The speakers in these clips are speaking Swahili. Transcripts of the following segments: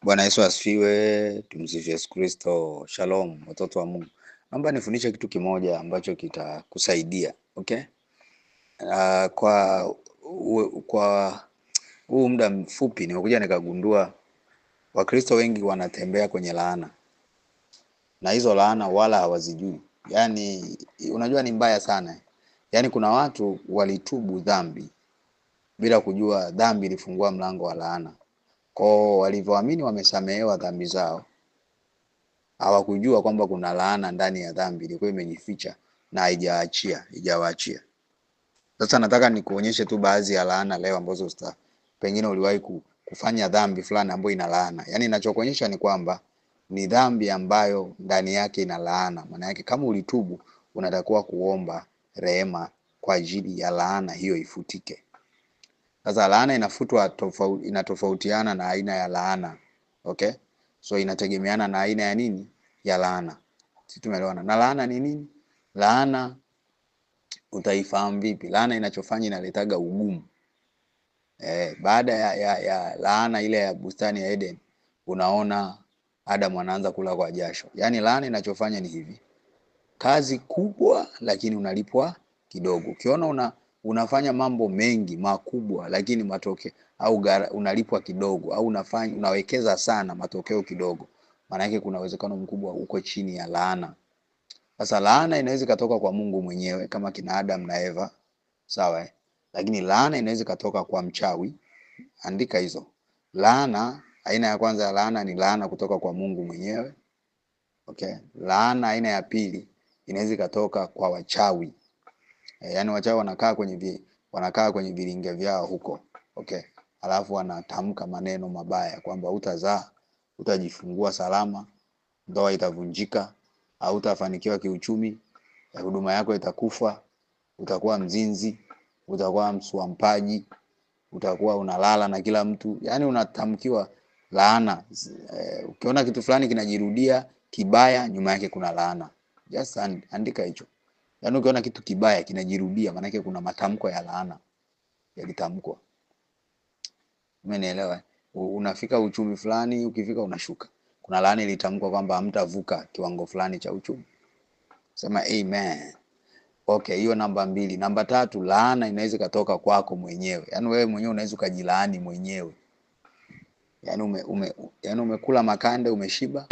Bwana Yesu asifiwe, tumsifu Yesu Kristo. Shalom watoto wa Mungu. Naomba nifundishe kitu kimoja ambacho kitakusaidia, okay? Kwa huu muda mfupi nimekuja nikagundua Wakristo wengi wanatembea kwenye laana. Na hizo laana wala hawazijui. Yaani unajua ni mbaya sana. Yaani kuna watu walitubu dhambi bila kujua dhambi ilifungua mlango wa laana. Kwa walivyoamini wamesamehewa dhambi zao, hawakujua kwamba kuna laana ndani ya dhambi ilikuwa imejificha na haijawaachia. Sasa nataka nikuonyeshe tu baadhi ya laana leo ambazo pengine uliwahi kufanya dhambi fulani ambayo ina laana. Yaani ninachokuonyesha ni kwamba ni dhambi ambayo ndani yake ina laana. Maana yake kama ulitubu unatakiwa kuomba rehema kwa ajili ya laana hiyo ifutike. Sasa laana inatofautiana na aina ya laana. Okay? So inategemeana na aina ya nini? Ya laana. Sisi tumeelewana. Na laana ni nini? Laana utaifahamu vipi? Laana inachofanya inaletaga ugumu. Baada ya laana ile ya bustani ya Eden, unaona Adam anaanza kula kwa jasho. Yaani laana inachofanya ni hivi. Kazi kubwa lakini unalipwa kidogo. Ukiona unafanya mambo mengi makubwa lakini matokeo au unalipwa kidogo, au unawekeza sana matokeo kidogo, maana yake kuna uwezekano mkubwa uko chini ya laana. Sasa laana inaweza katoka kwa Mungu mwenyewe kama kina Adam na Eva, sawa? Lakini laana inaweza katoka kwa mchawi. Andika hizo. Laana, aina ya kwanza ya laana ni laana kutoka kwa Mungu mwenyewe. Okay? Laana aina ya pili inaweza katoka kwa wachawi. Yaani wachawi wanakaa kwenye vilinge vyao huko. Okay? Alafu wanatamka maneno mabaya kwamba utazaa, utajifungua salama, ndoa itavunjika, hautafanikiwa kiuchumi, huduma yako itakufa, utakuwa mzinzi, utakuwa mswampaji, utakuwa unalala na kila mtu. Yaani unatamkiwa laana. Ukiona kitu fulani kinajirudia kibaya, nyuma yake kuna laana. Just andika hicho. Yaani ukiona kitu kibaya kinajirudia, maana yake kuna matamko ya laana yalitamkwa. Umenielewa? Unafika uchumi fulani, ukifika unashuka. Kuna laana ilitamkwa kwamba hamtavuka kiwango fulani cha uchumi. Sema amen. Okay, hiyo namba 2. Namba 3, laana inaweza katoka kwako mwenyewe. Yaani wewe mwenyewe unaweza kujilaani mwenyewe. Yaani umekula makande, umeshiba,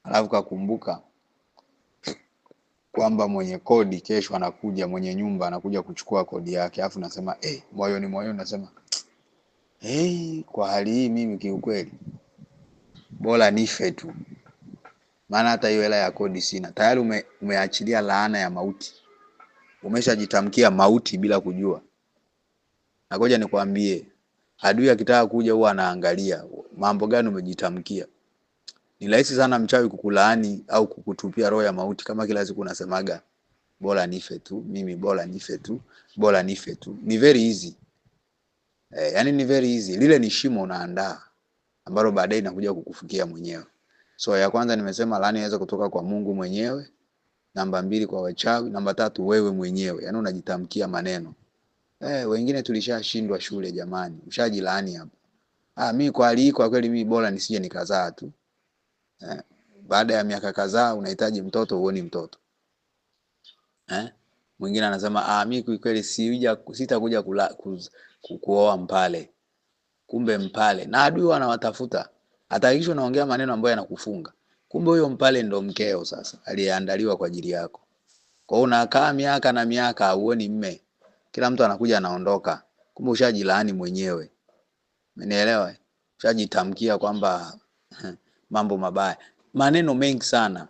alafu kakumbuka kwamba mwenye kodi kesho anakuja, mwenye nyumba anakuja kuchukua kodi yake, alafu nasema moyoni nasema kwa hali hii mimi kiukweli bora nife tu, maana hata hiyo hela ya kodi sina. Tayari umeachilia laana ya mauti. Umeshajitamkia mauti bila kujua. Na ngoja nikwambie, adui akitaka kuja huwa anaangalia mambo gani umejitamkia. Ni rahisi sana mchawi kukulaani au kukutupia roho ya mauti kama kila siku unasemaga bora nife tu, mimi bora nife tu, bora nife tu. Ni very easy. Yaani ni very easy. Lile ni shimo unaandaa ambalo baadaye inakuja kukufikia mwenyewe. So ya kwanza nimesema laana inaweza kutoka kwa Mungu mwenyewe. Namba 2 kwa wachawi. Namba 3 wewe mwenyewe. Yaani unajitamkia maneno. Wengine tulishashindwa shule jamani. Ushajilaani hapa. Mimi kwa hali kwa kweli mimi bora nisije nikazaa tu. Baada ya miaka kadhaa unahitaji mtoto, huoni mtoto. Mwingine anasema mimi kwa kweli sitakuja kuoa mpale. Kumbe mpale. Na adui wanawatafuta. Atahakikisha unaongea maneno ambayo yanakufunga. Kumbe huyo mpale ndo mkeo sasa, aliyeandaliwa kwa ajili yako. Kwa hiyo unakaa miaka na miaka huoni mme. Kila mtu anakuja anaondoka. Kumbe ushajilaani mwenyewe. Umenielewa? Ushajitamkia kwamba mambo mabaya. Maneno mengi sana.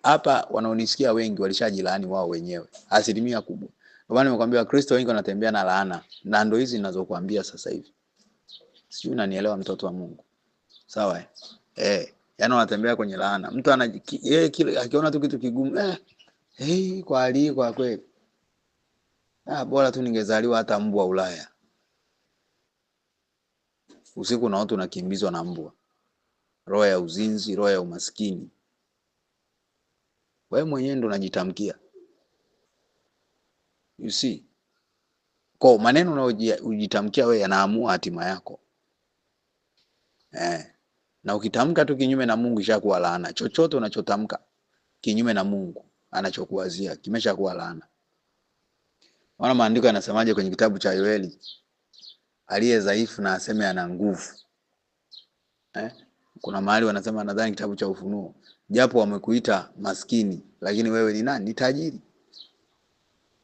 Hapa wanaonisikia wengi walishajilaani wao wenyewe. Asilimia kubwa. Kwa maana nimekwambia Wakristo wengi wanatembea na laana. Na ndio hizi ninazokuambia sasa hivi. Sijui unanielewa mtoto wa Mungu. Sawa? Yaani wanatembea kwenye laana. Mtu akiona tu kitu kigumu, kwa hali kwa kweli. Bora tu ningezaliwa hata mbwa Ulaya. Usiku na watu unakimbizwa na mbwa. Roho ya uzinzi, roho ya umaskini. Wewe mwenyewe ndo unajitamkia. You see? Kwa maneno unayojitamkia wewe yanaamua hatima yako. Na ukitamka tu kinyume na Mungu ishakuwa laana. Chochote unachotamka kinyume na Mungu anachokuwazia kimeshakuwa laana. Wana maandiko yanasemaje kwenye kitabu cha Yoeli? Aliye dhaifu na aseme ana nguvu. Kuna mahali wanasema, nadhani kitabu cha Ufunuo, japo wamekuita maskini lakini wewe ni nani? Ni tajiri.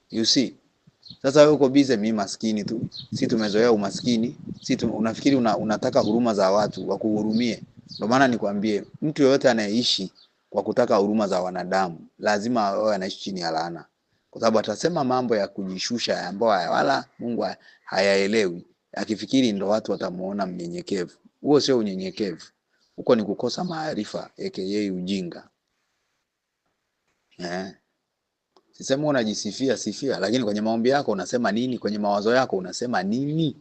You see? Sasa wewe uko busy, mimi maskini tu. Si tumezoea umaskini. Unafikiri unataka huruma za watu wakuhurumie. Ndio maana nikwambie, mtu yoyote anayeishi kwa kutaka huruma za wanadamu lazima awe anaishi chini ya laana. Kwa sababu atasema mambo ya kujishusha ambayo wala Mungu hayaelewi. Akifikiri ndio watu watamuona mnyenyekevu. Huo sio unyenyekevu. Huko ni kukosa maarifa, aka ujinga. Sisema unajisifia sifia, lakini kwenye maombi yako unasema nini? Kwenye mawazo yako unasema nini?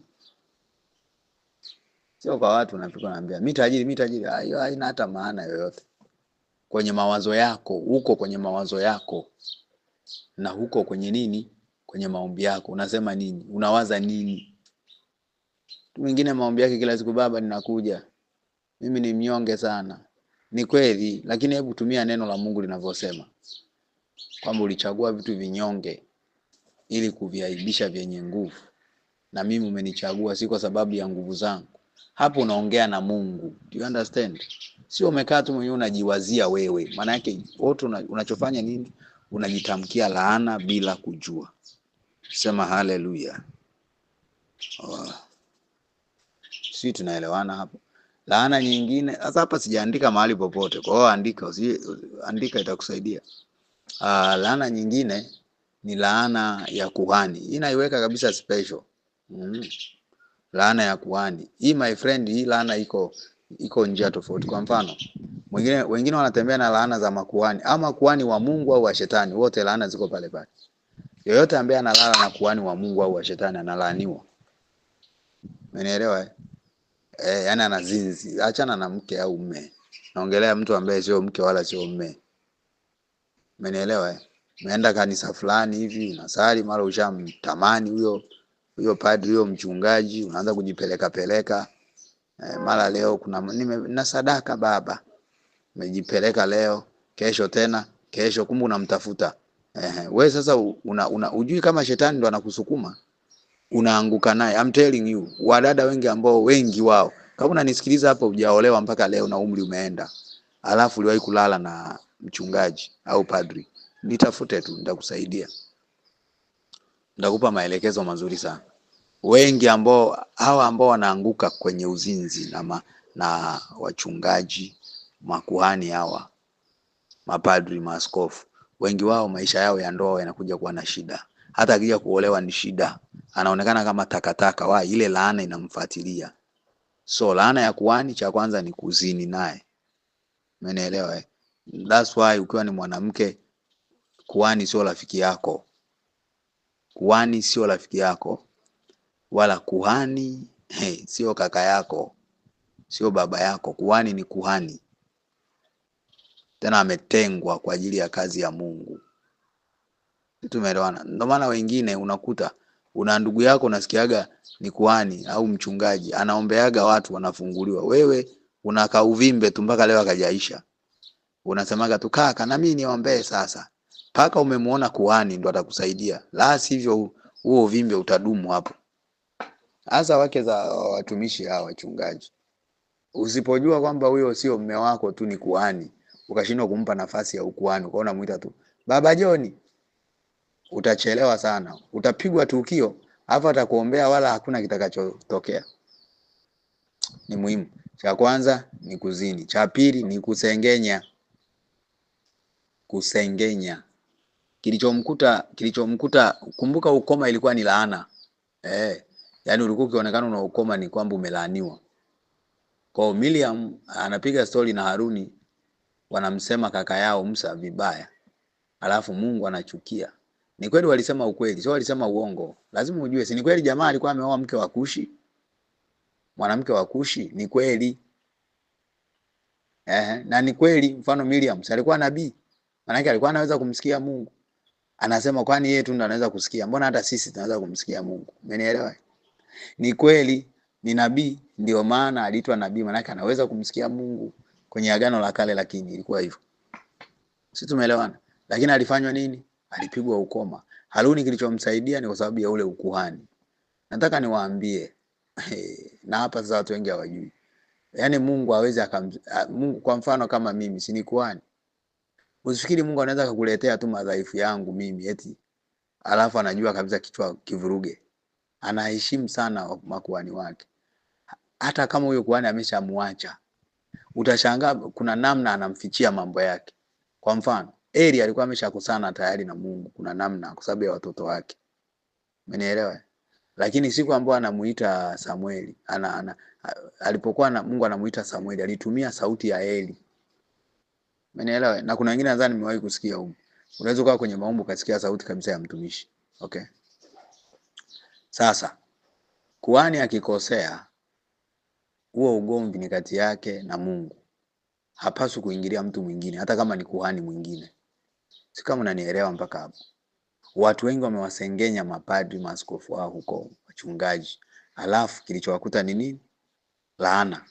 Sio kwa watu unafika unaambia mimi tajiri. Hiyo haina hata maana yoyote. Kwenye mawazo yako, huko kwenye mawazo yako. Na huko kwenye nini? Kwenye maombi yako unasema nini? Unawaza nini? Mtu mwingine maombi yake kila siku, Baba ninakuja, mimi ni mnyonge sana. Ni kweli, lakini hebu tumia neno la Mungu linavyosema. Kwamba ulichagua vitu vinyonge ili kuviaibisha vyenye nguvu. Na mimi umenichagua si kwa sababu ya nguvu zangu. Hapo unaongea na Mungu. Do you understand? Sio umekaa tu mwenyewe unajiwazia wewe. Maana yake wote unachofanya nini? Unajitamkia laana bila kujua. Sema haleluya. Sisi tunaelewana hapo. Laana nyingine, sasa hapa sijaandika mahali popote. Kwa hiyo andika itakusaidia. Laana nyingine ni laana ya kuhani. Hii naiweka kabisa special. Laana ya kuhani. Hii my friend, hii laana iko njia tofauti. Kwa mfano, wengine wanatembea na laana za makuhani, ama kuhani wa Mungu au wa shetani, wote laana ziko pale pale. Yoyote ambaye analala na kuhani wa Mungu au wa shetani analaaniwa. Umenielewa? Yaani anazinzi. Achana na mke au mume. Naongelea mtu ambaye sio mke wala sio mume. Umenielewa? Umeenda kanisa fulani hivi, unasali, mara ushamtamani huyo padri, huyo mchungaji, unaanza kujipeleka. Mara leo na sadaka baba. Umejipeleka leo, kesho tena, kumbe unamtafuta. Wewe sasa ujui kama shetani ndo anakusukuma. Unaanguka naye. I'm telling you, wadada wengi wao. Kama unanisikiliza hapa hujaolewa mpaka leo na umri umeenda. Alafu uliwahi kulala na mchungaji au padri, nitafute tu, nitakusaidia. Nitakupa maelekezo mazuri sana. Wengi ambao wanaanguka kwenye uzinzi na wachungaji, makuhani hawa, mapadri, maaskofu, wengi wao maisha yao ya ndoa yanakuja kuwa na shida. Hata akija kuolewa ni shida. Anaonekana kama takataka, ile laana inamfuatilia. So laana ya kuhani, cha kwanza ni kuzini naye. Umeelewa? That's why ukiwa ni mwanamke, kuhani sio rafiki yako. Kuhani sio rafiki yako. Wala kuhani sio kaka yako, sio baba yako. Kuhani ni kuhani. Tena ametengwa kwa ajili ya kazi ya Mungu. Tumeelewana? Ndio maana wengine unakuta una ndugu yako unasikiaga ni kuhani au mchungaji, anaombeaga watu wanafunguliwa. Wewe unakaa uvimbe tu mpaka leo akajaisha. Unasemaga tu kaka na mimi niombee sasa. Paka umemuona kuhani ndo atakusaidia. La sivyo huo uvimbe utadumu hapo. Hasa wake za watumishi hawa wachungaji. Usipojua kwamba huyo sio mume wako tu, ni kuhani, ukashindwa kumpa nafasi ya ukuhani, ukaona muita tu Baba John, utachelewa sana. Utapigwa tukio, hapa atakuombea wala hakuna kitakachotokea. Ni muhimu. Cha kwanza ni kuzini. Cha pili ni kusengenya. Kusengenya. Kilichomkuta, kumbuka ukoma ilikuwa ni laana. Yaani ulikuwa ukionekana una ukoma ni kwamba umelaaniwa. Kwa Miriam anapiga story na Haruni, wanamsema kaka yao Musa vibaya. Alafu Mungu anachukia. Ni kweli walisema ukweli, sio walisema uongo. Lazima ujue si ni kweli jamaa alikuwa ameoa mke wa Kushi. Mwanamke wa Kushi, ni kweli. Na ni kweli mfano Miriam, si alikuwa nabii? Maana yake alikuwa anaweza kumsikia Mungu. Anasema kwani yeye tu ndo anaweza kusikia? Mbona hata sisi tunaweza kumsikia Mungu? Umenielewa? Ni kweli ni nabii, ndio maana aliitwa nabii, maana anaweza kumsikia Mungu kwenye Agano la Kale, lakini ilikuwa hivyo. Sisi tumeelewana. Lakini alifanywa nini? Alipigwa ukoma. Haruni kilichomsaidia ni kwa sababu ya ule ukuhani. Nataka niwaambie na hapa sasa watu wengi hawajui. Yaani Mungu hawezi Mungu kwa mfano kama mimi si ni kuhani. Usifikiri Mungu anaweza kukuletea tu madhaifu yangu mimi eti alafu anajua kabisa kichwa kivuruge. Anaheshimu sana makuhani wake. Hata kama huyo kuhani ameshamwacha, utashangaa kuna namna anamfichia mambo yake. Kwa mfano, Eli alikuwa ameshakosana tayari na Mungu, kuna namna kwa sababu ya watoto wake. Umenielewa? Lakini siku ambayo anamuita Samueli, alipokuwa Mungu anamuita Samueli, alitumia sauti ya Eli. Umenielewa? Na kuna wengine nadhani nimewahi kusikia huko. Unaweza kuwa kwenye maombi ukasikia sauti kabisa ya mtumishi. Okay? Sasa kuhani akikosea, huo ugomvi ni kati yake na Mungu. Hapaswi kuingilia mtu mwingine hata kama ni kuhani mwingine. Si kama unanielewa mpaka hapo. Watu wengi wamewasengenya mapadri, maaskofu wao huko, wachungaji. Alafu kilichowakuta ni nini? Laana.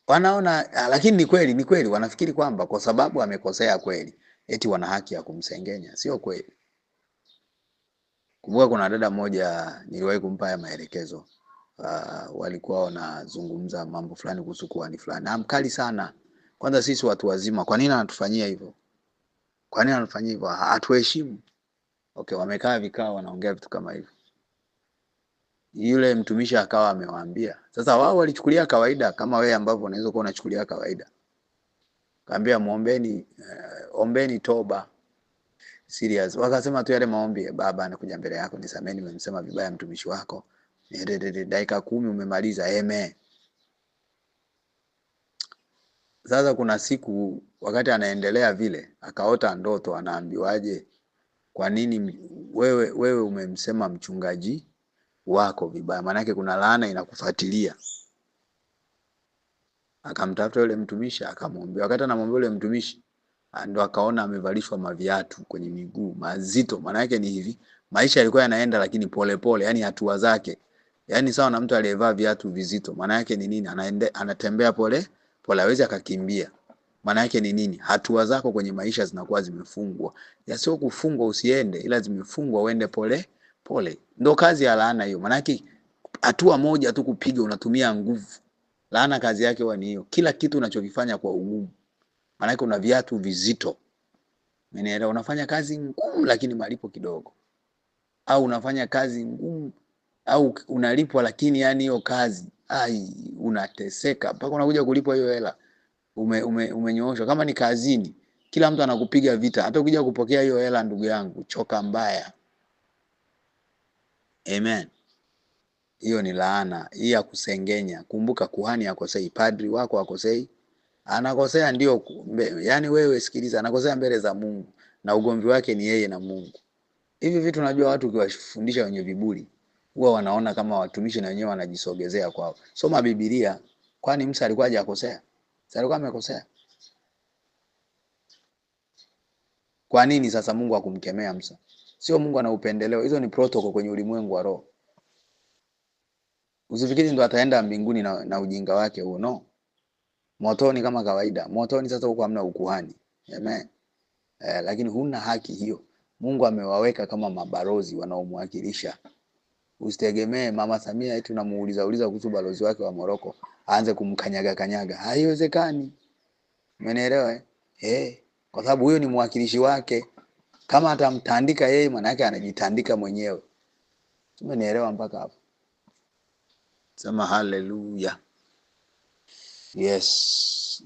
Wanaona lakini ni kweli wanafikiri kwamba kwa sababu amekosea kweli eti wana haki ya kumsengenya. Sio kweli. Kumbuka kuna dada mmoja niliwahi kumpa haya maelekezo. Walikuwa wanazungumza mambo fulani kuhusu kuhani fulani. Mkali sana. Kwanza sisi watu wazima, kwa nini anatufanyia hivyo? Kwa nini anatufanyia hivyo? Hatuheshimu. Okay, wamekaa vikao wanaongea vitu kama hivyo. Yule mtumishi akawa amewaambia. Sasa wao walichukulia kawaida kama wewe ambavyo unaweza kuwa unachukulia kawaida. Kaambia muombeeni, ombeni toba. Serious. Wakasema tu yale maombi, Baba anakuja mbele yako nisameni nimemsema vibaya mtumishi wako. Dakika 10 umemaliza. Amen. Sasa kuna siku wakati anaendelea vile akaota ndoto, anaambiwaje, kwa nini wewe umemsema mchungaji wako vibaya? Maana yake kuna laana inakufuatilia. Akamtafuta yule mtumishi akamwambia, wakati anamwambia yule mtumishi ndo akaona amevalishwa maviatu kwenye miguu mazito. Maana yake ni hivi, maisha yalikuwa yanaenda lakini pole pole, yani hatua zake. Yani sawa na mtu aliyevaa viatu vizito. Maana yake ni nini? Anatembea pole pole, hawezi akakimbia. Maana yake ni nini? Hatua zako kwenye maisha zinakuwa zimefungwa. Ya sio kufungwa usiende, ila zimefungwa uende pole pole. Ndio kazi ya laana hiyo. Maana yake hatua moja tu kupiga unatumia nguvu. Laana kazi yake huwa ni hiyo. Kila kitu unachokifanya kwa ugumu. Maana yake una viatu vizito. Umeelewa? Unafanya kazi ngumu lakini malipo kidogo. Au unafanya kazi ngumu au unalipwa lakini yani hiyo kazi unateseka mpaka unakuja kulipwa hiyo hela. Umenyooshwa. Kama ni kazini, kila mtu anakupiga vita. Hata ukija kupokea hiyo hela, ndugu yangu, choka mbaya. Amen. Hiyo ni laana, hii ya kusengenya. Kumbuka kuhani hakosei, padri wako hakosei. Anakosea ndio, yani wewe sikiliza, anakosea mbele za Mungu na ugomvi wake ni yeye na Mungu. Hivi vitu unajua watu ukiwafundisha wenye viburi, huwa wanaona kama watumishi na wenyewe wanajisogezea kwao. Soma Biblia, kwani Musa alikuwa hajakosea? Alikuwa amekosea. Kwa nini sasa Mungu akumkemea Musa? Sio Mungu ana upendeleo. Hizo ni protocol kwenye ulimwengu wa roho. Usifikiri ndo ataenda mbinguni na ujinga wake huo, no. Motoni kama kawaida. Motoni sasa huko hamna ukuhani. Amen. Lakini huna haki hiyo. Mungu amewaweka kama mabarozi wanaomwakilisha. Usitegemee Mama Samia eti unamuuliza kuhusu balozi wake wa Moroko aanze kumkanyaga. Haiwezekani. Umeelewa? Kwa sababu huyo ni mwakilishi wake. Kama atamtandika yeye, maana yake anajitandika mwenyewe. Umeelewa mpaka hapo? Sema haleluya. Yes.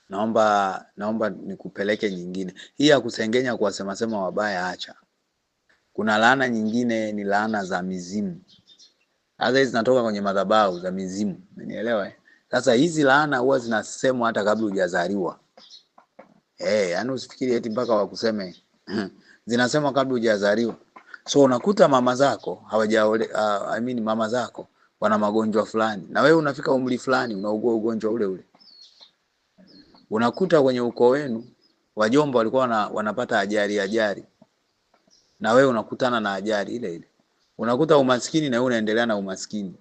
Naomba nikupeleke nyingine. Hii ya kusengenya kwa sema wabaya acha. Kuna laana nyingine ni laana za mizimu. Sasa hizi zinatoka kwenye madhabahu za mizimu. Umenielewa? Sasa hizi laana huwa zinasemwa hata kabla hujazaliwa. Yani usifikiri eti mpaka wakuseme. Zinasema kabla hujazaliwa. So unakuta mama zako mama zako wana magonjwa fulani. Na wewe unafika umri fulani unaugua ugonjwa ule ule. Unakuta kwenye ukoo wenu wajomba walikuwa wanapata ajali. Na wewe unakutana na ajali ile ile. Unakuta umaskini na wewe unaendelea na umaskini.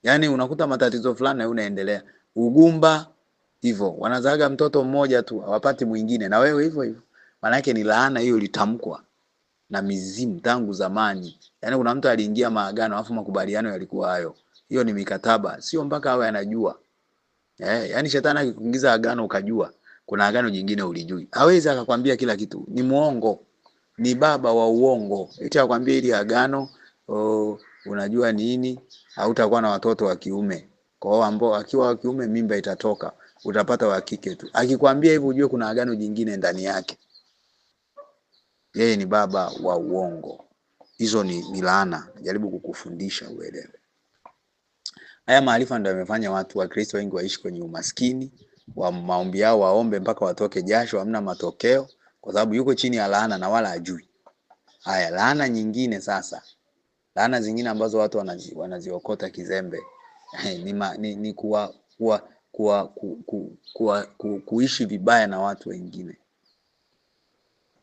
Yaani unakuta matatizo fulani na wewe unaendelea. Ugumba hivyo. Wanazaga mtoto mmoja tu, hawapati mwingine, na wewe hivyo hivyo. Maana yake ni laana hiyo ilitamkwa na mizimu tangu zamani. Yaani kuna mtu aliingia maagano afu makubaliano yalikuwa hayo. Hiyo ni mikataba, sio mpaka awe anajua. Yaani shetani akikuingiza agano ukajua, kuna agano jingine ulijui. Hawezi akakwambia kila kitu. Ni muongo. Ni baba wa uongo. Eti akwambia ili agano, unajua nini? Hautakuwa na watoto wa kiume. Kwa hiyo ambao akiwa wa kiume mimba itatoka, utapata wa kike tu. Akikwambia hivyo ujue kuna agano jingine ndani yake. Yeye ni baba wa uongo. Hizo ni laana. Jaribu kukufundisha uelewe. Haya maarifa ndio yamefanya watu wa Kristo wengi waishi kwenye umaskini, wa maombi yao waombe mpaka watoke jasho, hamna matokeo kwa sababu yuko chini ya laana na wala hajui. Haya laana nyingine sasa. Laana zingine ambazo watu wanaziokota kizembe ni kuishi vibaya na watu wengine.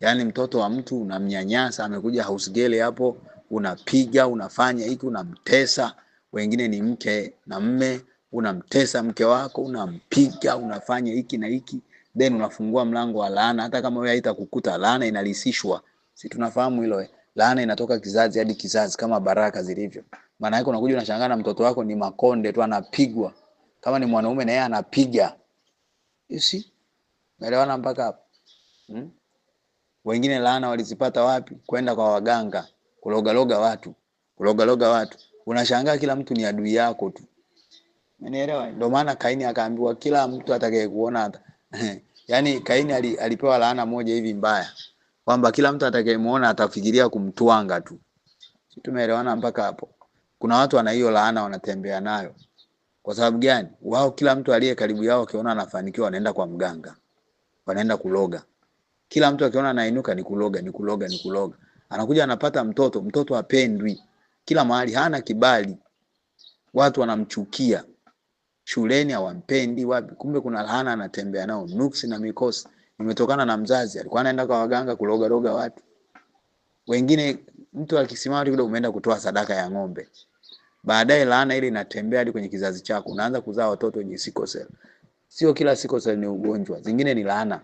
Yaani mtoto wa mtu unamnyanyasa, amekuja house girl hapo, unapiga, unafanya hiki, unamtesa. Wengine ni mke na mme, unamtesa mke wako, unampiga, unafanya hiki na hiki, then unafungua mlango wa laana. Hata kama wewe haitakukuta, laana inalisishwa. Si tunafahamu hilo? Laana inatoka kizazi hadi kizazi kama baraka zilivyo. Maana yake unakuja unashangaa na mtoto wako ni makonde tu anapigwa. Kama ni mwanaume na yeye anapiga. You see? Umeelewana mpaka hapo? Wengine laana walizipata wapi? Kwenda kwa waganga, kuloga watu. Unashangaa kila mtu ni adui yako tu. Umeelewa? Ndio maana Kaini akaambiwa kila mtu atakayekuona yaani Kaini alipewa laana moja hivi mbaya, kwamba kila mtu atakayemuona atafikiria kumtwanga tu. Sisi tumeelewana mpaka hapo. Kuna watu wana hiyo laana wanatembea nayo. Kwa sababu gani? Wao kila mtu aliye karibu yao akiona anafanikiwa anaenda kwa mganga. Wanaenda kuloga. Kila mtu akiona anainuka ni kuloga. Anakuja anapata mtoto hapendwi. Kila mahali hana kibali. Watu wanamchukia. Shuleni hawampendi, wapi? Kumbe kuna laana anatembea nao, nuksi na mikosi. Imetokana na mzazi. Alikuwa anaenda kwa waganga kuloga watu. Wengine mtu akisimama kidogo umeenda kutoa sadaka ya ng'ombe. Baadaye laana ile inatembea hadi kwenye kizazi chako. Unaanza kuzaa watoto wenye sickle cell. Sio kila sickle cell ni ugonjwa. Zingine ni laana.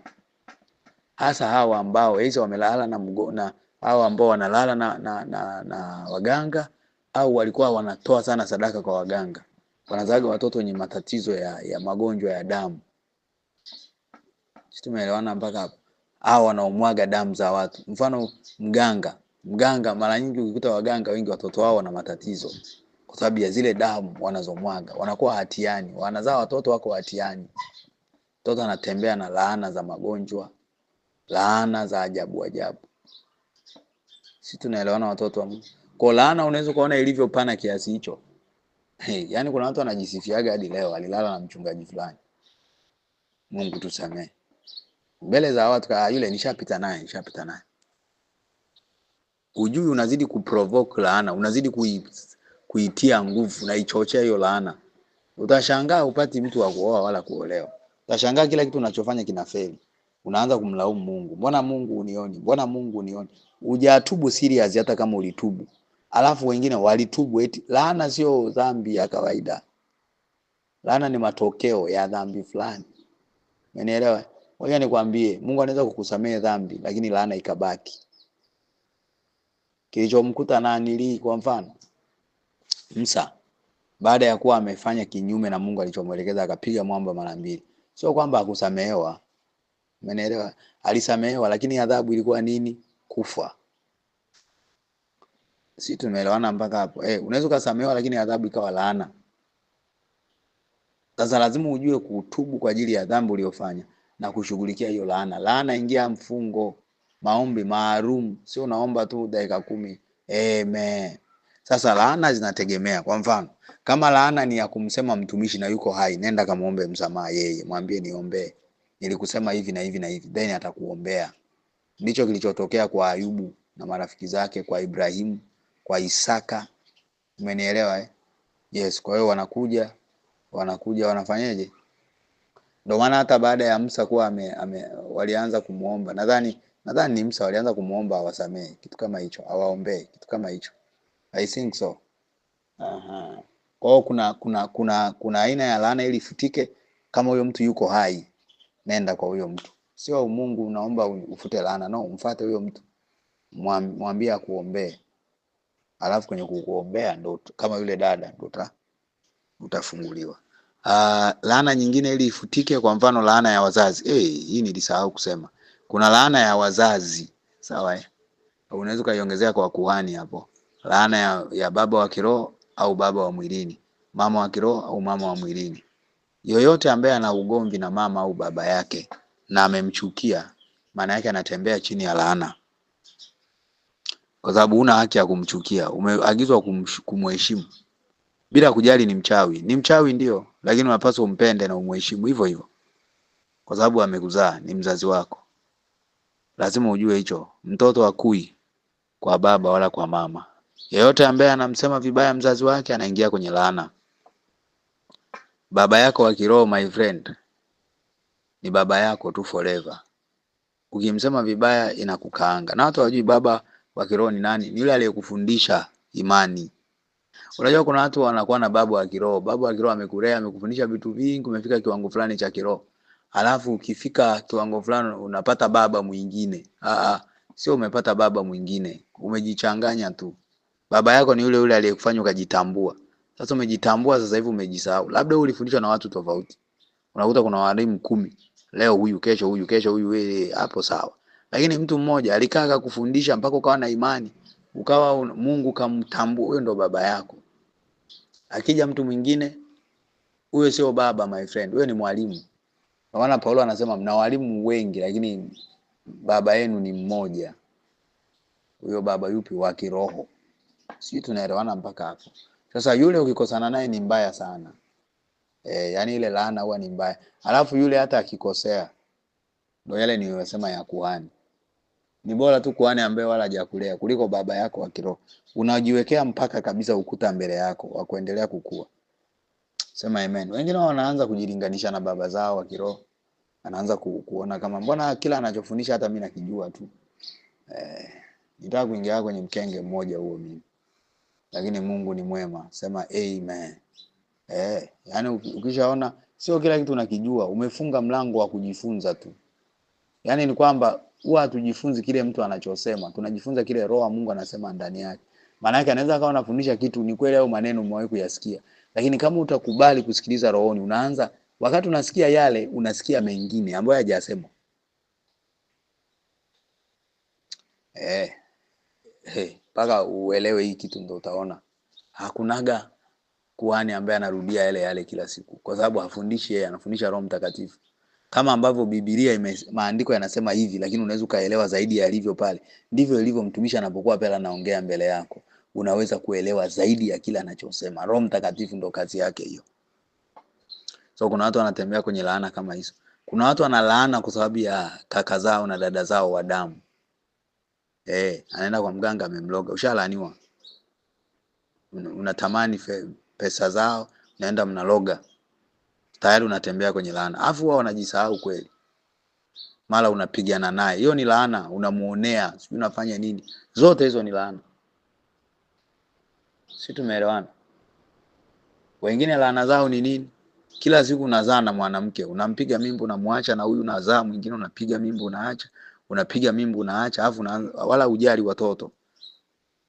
Hasa hawa ambao hizo wamelala na hao ambao wanalala na waganga au walikuwa wanatoa sana sadaka kwa waganga. Wanazaga watoto wenye matatizo ya magonjwa ya damu. Sisi tumeelewana mpaka hapo. Hao wanaomwaga damu za watu. Mfano mganga mara nyingi ukikuta waganga wengi watoto wao wana matatizo kwa sababu ya zile damu wanazomwaga. Wanakuwa hatiani, wanazaa watoto wako hatiani. Mtoto anatembea na laana za magonjwa, laana za ajabu. Sisi tunaelewana watoto wa Mungu. Kwa laana unaweza kuona ilivyo pana kiasi hicho. Yaani kuna watu wanajisifiaga hadi leo alilala na mchungaji fulani. Mungu tusamee. Mbele za watu yule nishapita naye. Ujui unazidi kuprovoke laana, unazidi kuitia nguvu na ichochea hiyo laana. Utashangaa upati mtu wa kuoa wala kuolewa. Utashangaa kila kitu unachofanya kinafeli. Unaanza kumlaumu Mungu. Mbona Mungu unioni? Hujatubu serious hata kama ulitubu. Alafu wengine walitubu eti laana sio dhambi ya kawaida. Laana ni matokeo ya dhambi fulani. Umenielewa? Ngoja nikwambie, Mungu anaweza kukusamehe dhambi lakini laana ikabaki. Kilichomkuta nani kwa mfano? Musa. Baada ya kuwa amefanya kinyume na Mungu alichomuelekeza akapiga mwamba mara 2. Sio kwamba hakusamehewa. Umenielewa? Alisamehewa lakini adhabu ilikuwa nini? Kufa. Sisi tumeelewana mpaka hapo. Unaweza kusamehewa lakini adhabu ikawa laana. Sasa lazima ujue kutubu kwa ajili ya dhambi uliyofanya na kushughulikia hiyo laana. Laana ingia mfungo, maombi maalum, sio unaomba tu dakika 10. Amen. Sasa laana zinategemea. Kwa mfano, kama laana ni ya kumsema mtumishi na yuko hai, nenda kamuombe msamaha yeye, mwambie niombe. Nilikusema hivi na hivi, then atakuombea. Ndicho kilichotokea kwa Ayubu na marafiki zake, kwa Ibrahimu, kwa Isaka. Umenielewa? Yes, kwa hiyo wanakuja wanafanyaje? Ndio maana hata baada ya Musa kuwa walianza kumuomba. Nadhani Nadhani ni Musa walianza kumuomba awasamee, kitu kama hicho, awaombee, kitu kama hicho. I think so. Aha. Kwa hiyo kuna aina ya laana ili ifutike. Kama huyo mtu yuko hai, nenda kwa huyo mtu. Sio Mungu unaomba ufute laana, no, umfuate huyo mtu. Mwambie akuombee. Alafu kwenye kukuombea ndo kama yule dada ndo utafunguliwa. Laana nyingine ili ifutike, kwa mfano laana ya wazazi. Hii nilisahau kusema. Kuna laana ya wazazi, sawa unaweza kaiongezea kwa kuhani hapo. Laana ya baba wa kiroho au baba wa mwilini, mama wa kiroho au mama wa mwilini. Yoyote ambaye ana ugomvi na mama au baba yake na amemchukia, maana yake anatembea chini ya laana. Kwa sababu una haki ya kumchukia, umeagizwa kumheshimu. Bila kujali ni mchawi. Ni mchawi ndio, lakini unapaswa umpende na umheshimu hivyo hivyo. Kwa sababu amekuzaa, ni mzazi wako. Lazima ujue hicho. Mtoto hakui kwa baba wala kwa mama. Yeyote ambaye anamsema vibaya mzazi wake anaingia kwenye laana. Baba yako wa kiroho, my friend, ni baba yako tu forever. Ukimsema vibaya inakukaanga. Na watu hawajui baba wa kiroho ni nani? Ni yule aliyekufundisha imani. Unajua kuna watu wanakuwa na baba wa kiroho. Baba wa kiroho amekulea, amekufundisha vitu vingi, umefika kiwango fulani cha kiroho. Alafu ukifika kiwango fulani unapata baba mwingine. Sio umepata baba mwingine. Umejichanganya tu. Baba yako ni yule yule aliyekufanya ukajitambua. Sasa umejitambua, sasa hivi umejisahau. Labda ulifundishwa na watu tofauti. Unakuta kuna walimu 10. Leo huyu, kesho huyu, kesho huyu, hapo sawa. Lakini mtu mmoja alikaa akakufundisha mpaka ukawa na imani. Ukawa Mungu kamtambua, huyo ndo baba yako. Akija mtu mwingine, huyo sio baba, my friend. Huyo ni mwalimu. Kwa maana Paulo anasema mna walimu wengi lakini baba yenu ni mmoja. Huyo baba yupi? Wa kiroho. Sisi tunaelewana mpaka hapo. Sasa yule ukikosana naye ni mbaya sana. Yani ile laana huwa ni mbaya. Alafu yule hata akikosea, ndio yale niliyosema ya kuhani. Ni bora tu kuhani ambaye wala hajakulea kuliko baba yako wa kiroho. Unajiwekea mpaka kabisa ukuta mbele yako wa kuendelea kukua. Sema amen. Wengine wanaanza kujilinganisha na baba zao wa kiroho. Anaanza kuona kama mbona kila anachofundisha hata mimi nakijua tu. Nitaka kuingia kwenye mkenge mmoja huo mimi. Lakini Mungu ni mwema. Sema amen. Yani ukishaona sio kila kitu unakijua, umefunga mlango wa kujifunza tu. Yani ni kwamba huwa tujifunzi kile mtu anachosema, tunajifunza kile roho wa Mungu anasema ndani yake. Maana yake anaweza kawa anafundisha kitu ni kweli au maneno umewahi kuyasikia. Lakini kama utakubali kusikiliza rohoni, unaanza wakati unasikia yale, unasikia mengine ambayo hajasema. Paka uelewe hii kitu ndio utaona. Hakunaga kuhani ambaye anarudia yale yale kila siku. Kwa sababu hafundishi yeye, anafundisha Roho Mtakatifu. Kama ambavyo Biblia maandiko yanasema hivi, lakini unaweza kaelewa zaidi ya alivyo pale. Ndivyo ilivyo mtumishi anapokuwa pale anaongea mbele yako. Unaweza kuelewa zaidi ya kila anachosema. Roho Mtakatifu ndo kazi yake hiyo. So kuna watu wanatembea kwenye laana kama hizo. Kuna watu wanalaana kwa sababu ya kaka zao na dada zao wa damu. Anaenda kwa mganga amemloga. Ushalaaniwa. Unatamani pesa zao, naenda mnaloga. Tayari unatembea kwenye laana. Afu wao wanajisahau kweli. Mara unapigana naye. Hiyo ni laana, unamuonea, sio unafanya nini? Zote hizo ni laana. Sisi tumeelewana. Wengine laana zao ni nini? Kila siku unazaa na mwanamke, unampiga mimba unamwacha, na huyu unazaa mwingine unapiga mimba unaacha, unapiga mimba unaacha, afu wala ujali watoto.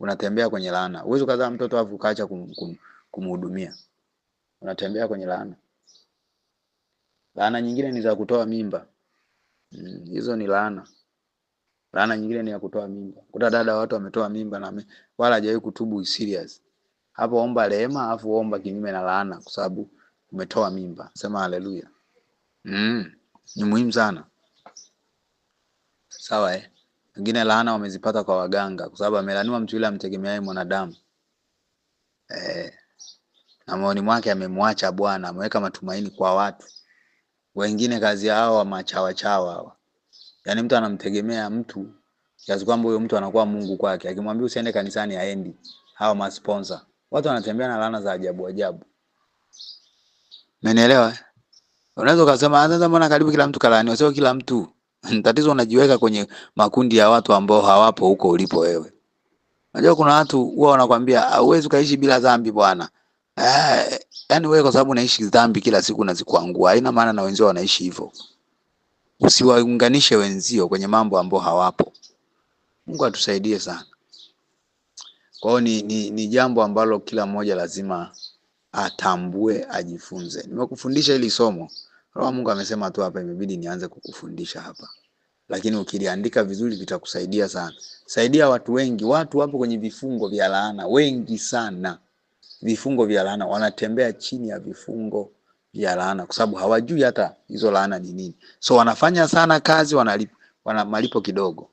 Unatembea kwenye laana. Uwezo kuzaa mtoto afu ukaacha kumhudumia. Unatembea kwenye laana. Laana nyingine ni za kutoa mimba. Hizo ni laana. Laana nyingine ni ya kutoa mimba. Kuta dada watu wametoa mimba na wala hajawahi kutubu serious. Hapo omba rehema afu omba kinyume na laana kwa sababu umetoa mimba. Sema haleluya. Ni muhimu sana. Sawa Wengine laana wamezipata kwa waganga kwa sababu amelaniwa mtu yule amtegemeaye mwanadamu. Na moyoni mwake amemwacha Bwana, ameweka matumaini kwa watu. Wengine kazi yao wa machawa hawa. Yaani mtu anamtegemea mtu kiasi kwamba huyo mtu anakuwa Mungu kwake. Akimwambia usiende kanisani haendi. Hawa masponsor. Watu wanatembea na laana za ajabu ajabu. Umenielewa? Unaweza kusema sasa mbona karibu kila mtu kalaaniwa? Sio kila mtu. Tatizo unajiweka kwenye makundi ya watu ambao hawapo huko ulipo wewe. Unajua kuna watu huwa wanakuambia huwezi ukaishi bila dhambi bwana. Yaani wewe kwa sababu unaishi dhambi kila siku unazikuangua. Haina maana na wenzio wanaishi hivyo. Usiwaunganishe wenzio kwenye mambo ambao hawapo. Mungu atusaidie sana. Kwa hiyo ni jambo ambalo kila mmoja lazima atambue, ajifunze. Nimekufundisha hili somo. Roho Mungu amesema tu hapa imebidi nianze kukufundisha hapa. Lakini ukiliandika vizuri vitakusaidia sana. Saidia watu wengi. Watu wapo kwenye vifungo vya laana wengi sana. Vifungo vya laana, wanatembea chini ya vifungo vya laana kwa sababu hawajui hata hizo laana ni nini. So wanafanya sana kazi, wana malipo kidogo.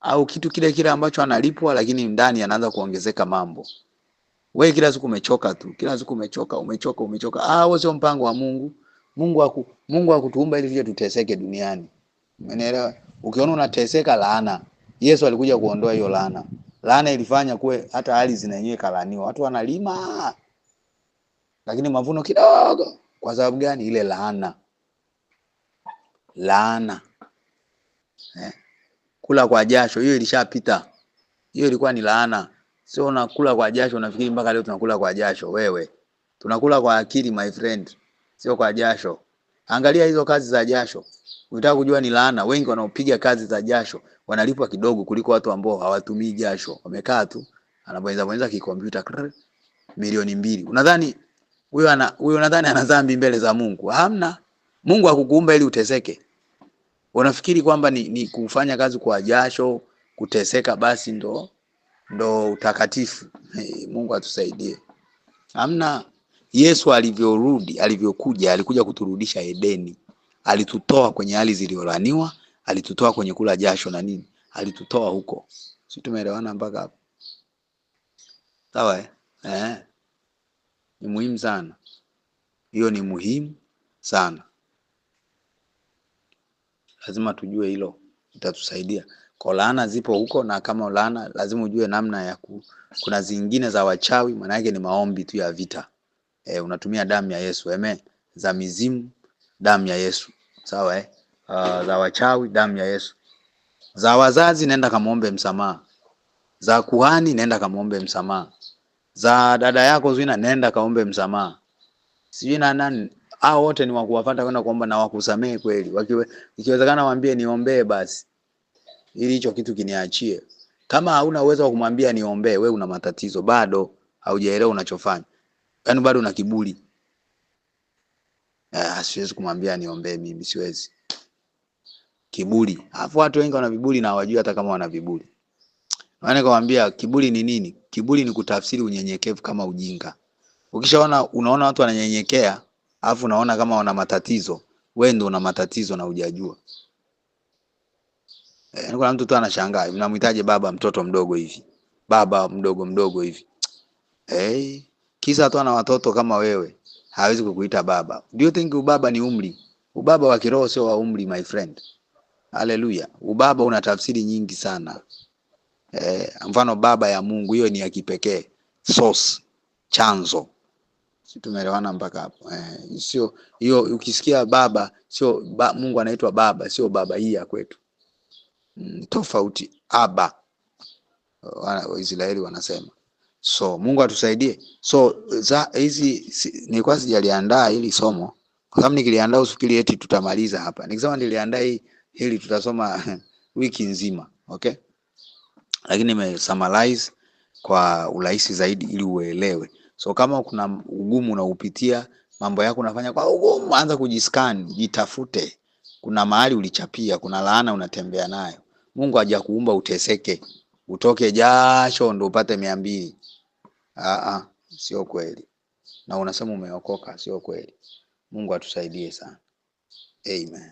Au kitu kile ambacho analipwa lakini ndani anaanza kuongezeka mambo. Wewe kila siku umechoka tu. Kila siku umechoka. Wewe sio mpango wa Mungu. Mungu hakutuumba ili tuje tuteseke duniani. Umeelewa? Ukiona unateseka laana. Yesu alikuja kuondoa hiyo laana. Laana ilifanya kuwe hata hali zenyewe kalaaniwa. Watu wanalima lakini mavuno kidogo. Kwa sababu gani? Ile laana. Kula kwa jasho hiyo ilishapita. Hiyo ilikuwa ni laana. Sio unakula kwa jasho unafikiri mpaka leo tunakula kwa jasho wewe. Tunakula kwa akili my friend. Sio kwa jasho. Angalia hizo kazi za jasho. Unataka kujua ni laana. Wengi wanaopiga kazi za jasho wanalipwa kidogo kuliko watu ambao hawatumii jasho. Wamekaa tu anabonyeza kikompyuta milioni 2. Unadhani huyo nadhani ana dhambi mbele za Mungu? Hamna. Mungu hakukuumba ili uteseke. Unafikiri kwamba ni kufanya kazi kwa jasho, kuteseka basi ndo utakatifu? Mungu atusaidie. Hamna. Yesu alivyokuja alikuja kuturudisha Edeni. Alitutoa kwenye hali zilizolaniwa, alitutoa kwenye kula jasho na nini? Alitutoa huko. Sisi tumeelewana mpaka hapo? Sawa Ni muhimu sana. Hiyo ni muhimu sana. Lazima tujue hilo. Itatusaidia. Kwa laana zipo huko na kama laana lazima ujue namna ya kuna zingine za wachawi maana yake ni maombi tu ya vita. Unatumia damu ya Yesu. Za mizimu damu ya Yesu. Sawa za wachawi damu ya Yesu. Za wazazi nenda kamuombe msamaha. Za kuhani nenda kamuombe msamaha. Za dada yako Zuina nenda kaombe msamaha. Sijui na nani hao wote ni wakuwafuata kwenda kuomba na wakusamee kweli. Ikiwezekana waambie niombee basi. Ili hicho kitu kiniachie. Kama hauna uwezo wa kumwambia niombee, wewe una matatizo bado haujaelewa unachofanya. Yaani bado una kiburi. Siwezi kumwambia niombee mimi, siwezi. Kiburi. Alafu watu wengi wana viburi na hawajui hata kama wana viburi. Maana nikamwambia kiburi ni nini? Kiburi ni kutafsiri unyenyekevu kama ujinga. Unaona watu wananyenyekea, alafu unaona kama wana matatizo, wewe ndio una matatizo na hujajua. Kuna mtu tu anashangaa, mnamhitaji baba mtoto mdogo hivi. Baba mdogo hivi. Kisa tu ana watoto kama wewe, hawezi kukuita baba. Do you think ubaba ni umri? Ubaba wa kiroho sio wa umri my friend. Haleluya. Ubaba una tafsiri nyingi sana. Mfano baba ya Mungu hiyo ni ya kipekee. Source, chanzo. Sisi tumeelewana mpaka hapo. Sio hiyo ukisikia baba sio Mungu anaitwa baba, sio baba hii ya kwetu. Tofauti. Aba. Waisraeli wanasema. So Mungu atusaidie. So hizi nilikuwa sijaliandaa hili somo. Kwa sababu nikiliandaa usifikiri eti tutamaliza hapa. Nikisema niliandaa hili tutasoma wiki nzima, okay? Lakini nimesummarize kwa urahisi zaidi ili uelewe. So kama kuna ugumu unaupitia, mambo yako unafanya kwa ugumu, anza kujiscan, jitafute. Kuna mahali ulichapia, kuna laana unatembea nayo. Mungu hajakuumba uteseke. Utoke jasho ndo upate 200. Sio kweli. Na unasema umeokoka, sio kweli. Mungu atusaidie sana. Amen.